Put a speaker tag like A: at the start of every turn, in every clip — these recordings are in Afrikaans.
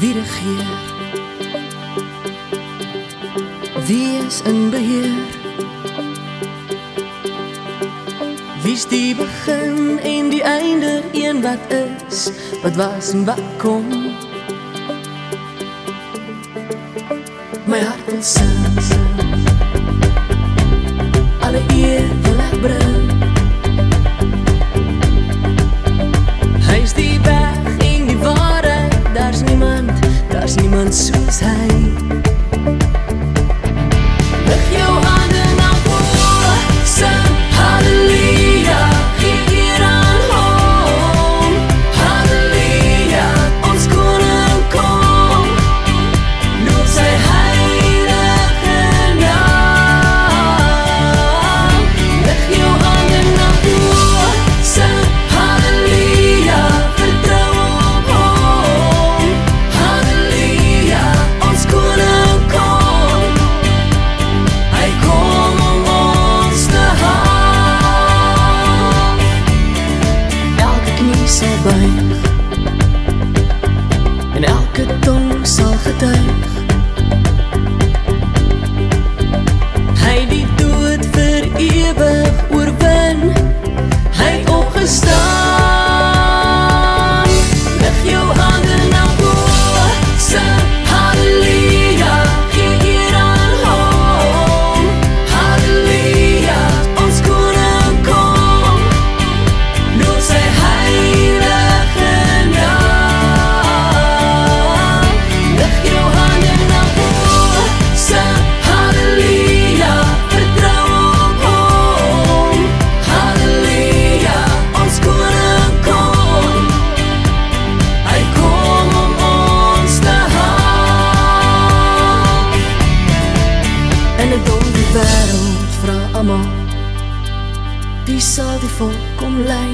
A: wie regeer, wie is in beheer, wie's die begin en die einde, een wat is, wat was en wat kom. My hart wil sing, alle eer wil ek bring. Hy is die weg en die waarheid, daar's niemand soos hy. Lig jou hande na bo, sing halleluja, gee eer aan hom. Halleluja, ons koning kom, loof sy heilige naam. Lig jou hande na bo, sing halleluja, vertrou op hom. Halleluja, ons koning kom, hy kom om ons te haal. Elke knie sal buig en elke tong sal getuig, hy die dood vir ewig oorwin, hy het opgestaan. Lig jou hande na bo, sing halleluja, gee eer aan hom. Halleluja, ons koning kom, loof sy heilige naam. Lig jou hande na bo, sing halleluja, vertrou op hom. Halleluja, ons koning kom, hy kom om ons te haal. En 'n donker wêreld vra almal, wie sal die volk kom lei?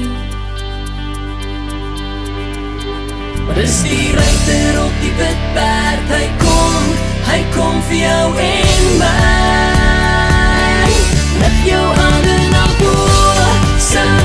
A: Maar dis die ruiter op die wit perd, hy kom vir jou en my. Lig jou hande na bo, sing